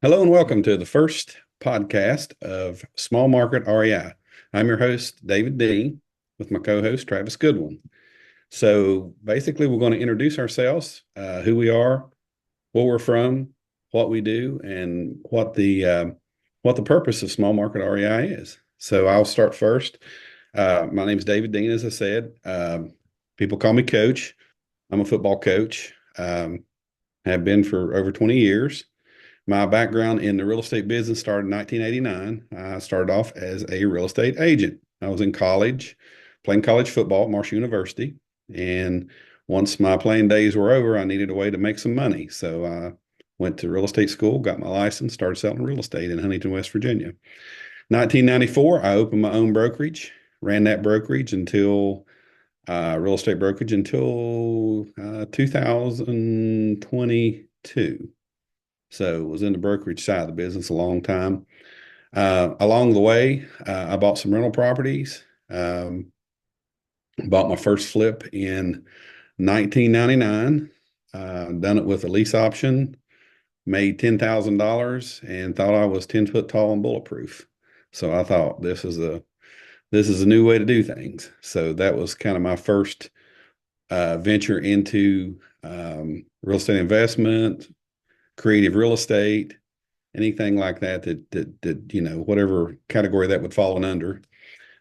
Hello and welcome to the first podcast of Small Market REI. I'm your host, David Dean, with my co-host, Travis Goodwin. So basically, we're going to introduce ourselves, who we are, where we're from, what we do, and what the purpose of Small Market REI is. So I'll start first. My name is David Dean, as I said. People call me Coach. I'm a football coach. Have been for over 20 years. My background in the real estate business started in 1989. I started off as a real estate agent. I was in college, playing college football at Marshall University. And once my playing days were over, I needed a way to make some money. So I went to real estate school, got my license, started selling real estate in Huntington, West Virginia. 1994, I opened my own brokerage, ran that brokerage until real estate brokerage until 2022. So was in the brokerage side of the business a long time. Along the way, I bought some rental properties. Bought my first flip in 1999. Done it with a lease option. Made $10,000 and thought I was 10 foot tall and bulletproof. So I thought this is a new way to do things. So that was kind of my first venture into real estate investment, creative real estate, anything like that, whatever category that would fall in under.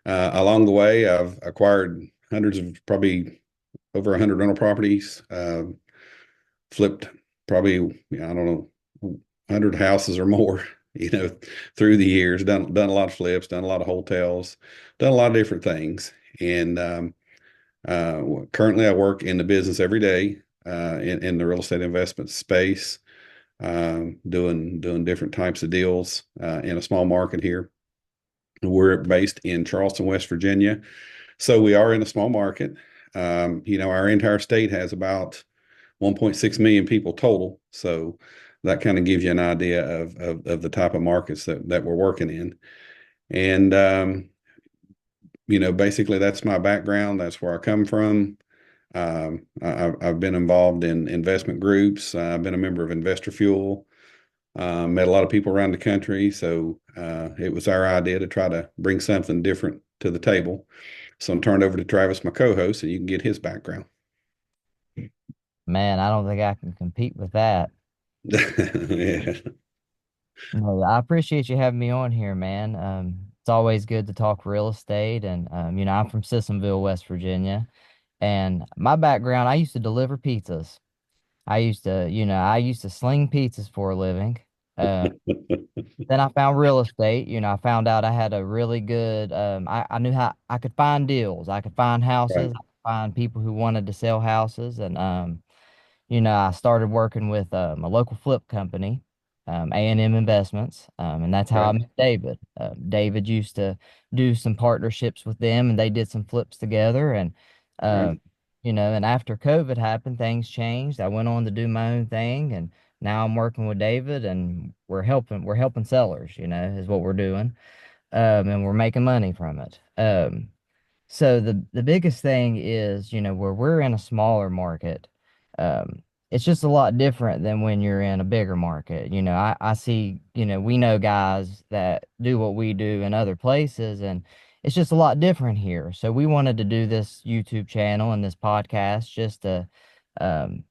Along the way, I've acquired hundreds of, probably over 100 rental properties, flipped probably, I don't know, 100 houses or more, through the years, done a lot of flips, done a lot of hotels, done a lot of different things. And currently I work in the business every day, in the real estate investment space, doing different types of deals in a small market here. We're based in Charleston, West Virginia, so we are in a small market. Our entire state has about 1.6 million people total, so that kind of gives you an idea of the type of markets that we're working in. And basically that's my background. That's where I come from. I've been involved in investment groups. I've been a member of Investor Fuel. Met a lot of people around the country. So it was our idea to try to bring something different to the table. So I'm turned over to Travis, my co-host, and you can get his background. Man, I don't think I can compete with that. Yeah. No, I appreciate you having me on here, man. It's always good to talk real estate, and I'm from Sissonville, West Virginia, and my background, I used to deliver pizzas. I used to sling pizzas for a living. Uh, then I found real estate. I found out I had a really good. I knew how I could find deals. I could find houses. Right. I could find people who wanted to sell houses, and I started working with a local flip company, A&M Investments, and that's how I Right. met David. David used to do some partnerships with them, and they did some flips together. And Right. um, and after COVID happened, things changed. I went on to do my own thing, and now I'm working with David, and we're helping sellers. Is what we're doing, and we're making money from it. So the biggest thing is, where we're in a smaller market, it's just a lot different than when you're in a bigger market. I see, we know guys that do what we do in other places, and it's just a lot different here. So we wanted to do this YouTube channel and this podcast just to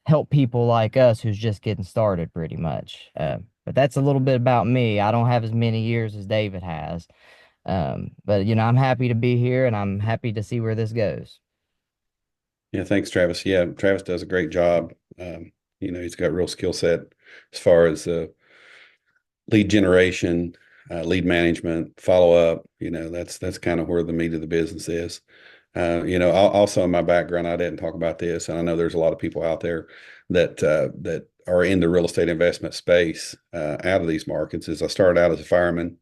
help people like us who's just getting started pretty much. But that's a little bit about me. I don't have as many years as David has. But I'm happy to be here and I'm happy to see where this goes. Yeah. Thanks, Travis. Yeah. Travis does a great job. He's got real skill set as far as lead generation, lead management, follow up. That's kind of where the meat of the business is. Also in my background, I didn't talk about this, and I know there's a lot of people out there that are in the real estate investment space out of these markets. Is I started out as a fireman,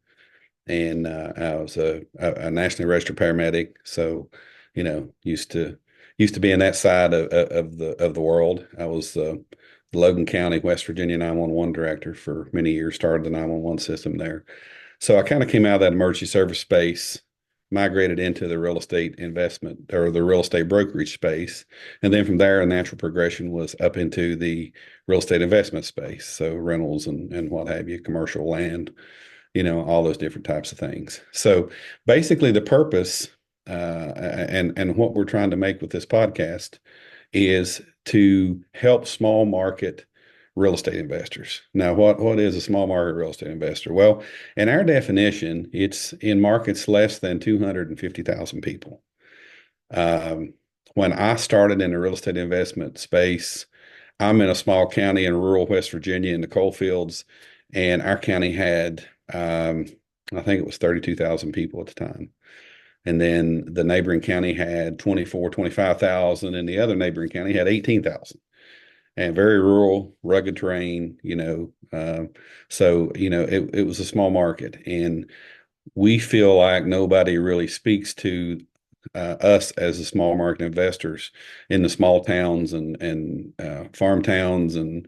and I was a nationally registered paramedic, so used to be in that side of the world. I was the Logan County, West Virginia 911 director for many years. Started the 911 system there, so I kind of came out of that emergency service space migrated into the real estate investment or the real estate brokerage space. And then from there, a natural progression was up into the real estate investment space. So rentals and what have you, commercial land, all those different types of things. So basically the purpose and what we're trying to make with this podcast is to help small market real estate investors. Now, what is a small market real estate investor? Well, in our definition, it's in markets less than 250,000 people. Um, when I started in the real estate investment space, I'm in a small county in rural West Virginia in the coal fields, and our county had, I think it was 32,000 people at the time. And then the neighboring county had 24, 25,000, and the other neighboring county had 18,000. And very rural, rugged terrain, so, it was a small market. And we feel like nobody really speaks to us as the small market investors in the small towns and farm towns and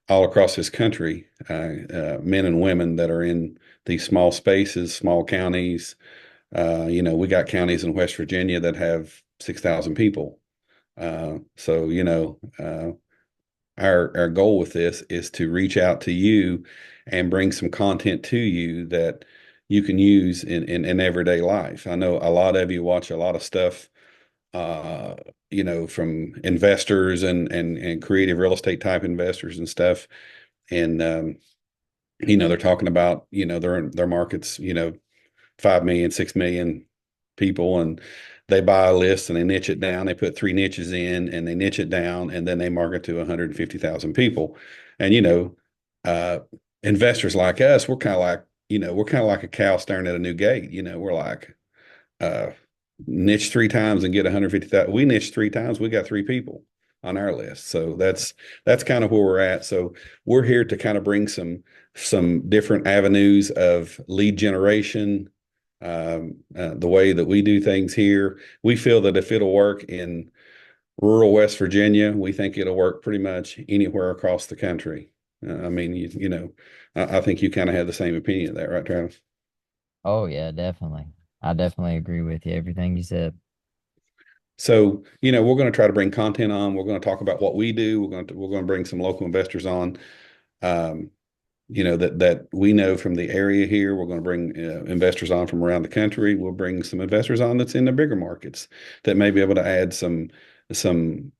all across this country, men and women that are in these small spaces, small counties. We got counties in West Virginia that have 6,000 people. So, our goal with this is to reach out to you and bring some content to you that you can use in everyday life. I know a lot of you watch a lot of stuff, uh, from investors and creative real estate type investors and stuff. And, they're talking about, their markets, 5 million, 6 million people, and they buy a list and they niche it down. They put three niches in and they niche it down, and then they market to 150,000 people. And, uh, investors like us, we're kind of like a cow staring at a new gate. We're like, uh, niche three times and get 150,000. We niche three times, we got three people on our list. So that's kind of where we're at. So we're here to kind of bring some different avenues of lead generation, the way that we do things here. We feel that if it'll work in rural West Virginia, we think it'll work pretty much anywhere across the country. I mean, I think you kind of have the same opinion of that, right, Travis? Oh yeah, definitely. I definitely agree with you. Everything you said. So, we're going to try to bring content on. We're going to talk about what we do. We're going to bring some local investors on. Um, that we know from the area here. We're going to bring investors on from around the country. We'll bring some investors on that's in the bigger markets that may be able to add some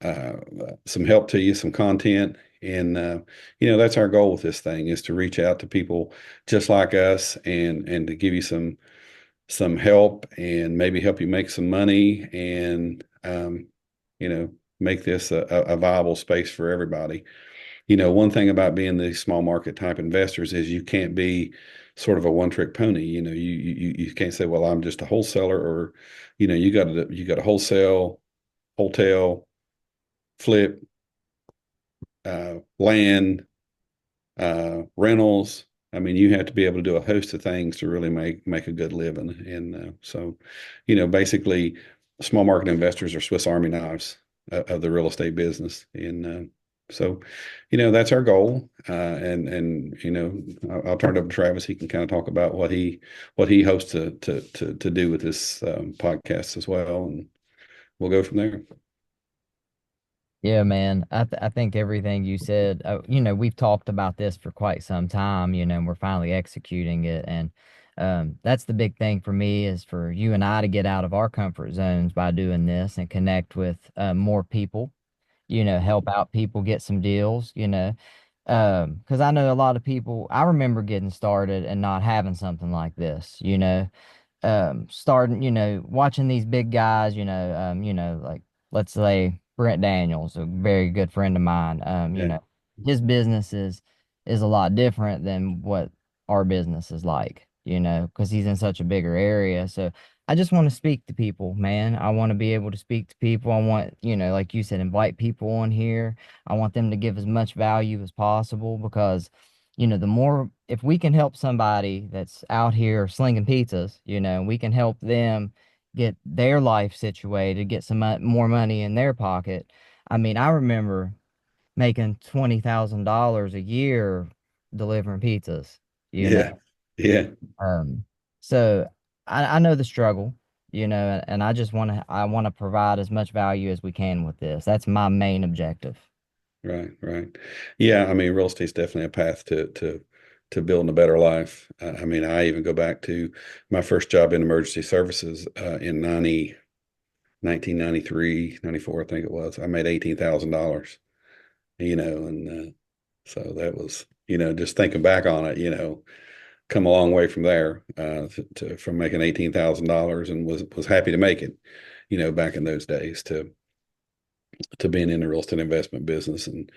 help to you, some content. And that's our goal with this thing, is to reach out to people just like us and to give you some help and maybe help you make some money and make this a viable space for everybody. One thing about being these small market type investors is you can't be sort of a one trick pony. You can't say, well, I'm just a wholesaler, or, you got to wholesale, hotel, flip, land, rentals. I mean, you have to be able to do a host of things to really make a good living. And so, basically, small market investors are Swiss Army knives of the real estate business. And so, that's our goal. And I'll turn it over to Travis. He can kind of talk about what he hopes to do with this podcast as well, and we'll go from there. Yeah, man. I think everything you said, we've talked about this for quite some time, and we're finally executing it. And that's the big thing for me, is for you and I to get out of our comfort zones by doing this and connect with more people, help out people get some deals, because I know a lot of people. I remember getting started and not having something like this, starting, watching these big guys, like, let's say Brent Daniels, a very good friend of mine. Yeah. His business is a lot different than what our business is like, because he's in such a bigger area. So I just want to speak to people, man. I want to be able to speak to people. I want, like you said, invite people on here. I want them to give as much value as possible, because the more, if we can help somebody that's out here slinging pizzas, we can help them get their life situated, get some more money in their pocket. I mean, I remember making $20,000 a year delivering pizzas, you know. Yeah. Yeah. Um, so I know the struggle, and I want to provide as much value as we can with this. That's my main objective. Right, right. Yeah, I mean, real estate's definitely a path to building a better life. I mean, I even go back to my first job in emergency services in 1993, 94, I think it was. I made $18,000, and so that was, just thinking back on it, come a long way from there from making $18,000 and was happy to make it, back in those days to being in the real estate investment business and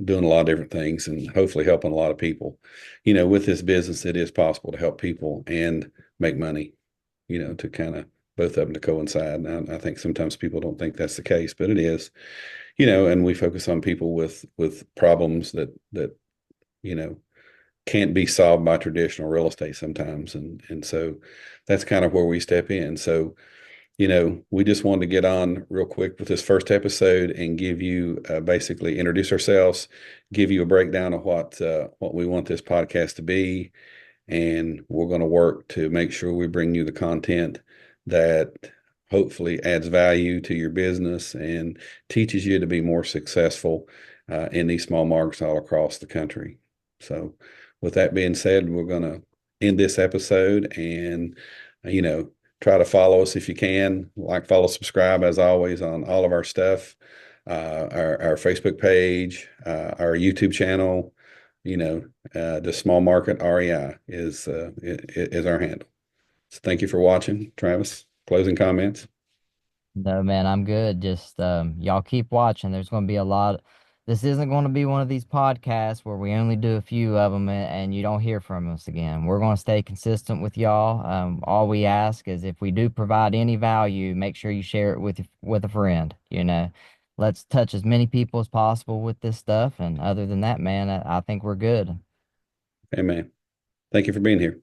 doing a lot of different things and hopefully helping a lot of people. With this business, it is possible to help people and make money, to kind of both of them to coincide. And I think sometimes people don't think that's the case, but it is, and we focus on people with problems that, you know, can't be solved by traditional real estate sometimes. And so that's kind of where we step in. So we just wanted to get on real quick with this first episode and give you basically introduce ourselves, give you a breakdown of what we want this podcast to be, and we're going to work to make sure we bring you the content that hopefully adds value to your business and teaches you to be more successful in these small markets all across the country. So, with that being said, we're going to end this episode and, you know, try to follow us if you can. Like, follow, subscribe as always on all of our stuff, our Facebook page, our YouTube channel. The Small Market REI is our handle. So thank you for watching, Travis. Closing comments. No, man, I'm good. Just y'all keep watching. There's going to be a lot. This isn't going to be one of these podcasts where we only do a few of them and you don't hear from us again. We're going to stay consistent with y'all. All we ask is if we do provide any value, make sure you share it with a friend. Let's touch as many people as possible with this stuff. And other than that, man, I think we're good. Amen. Thank you for being here.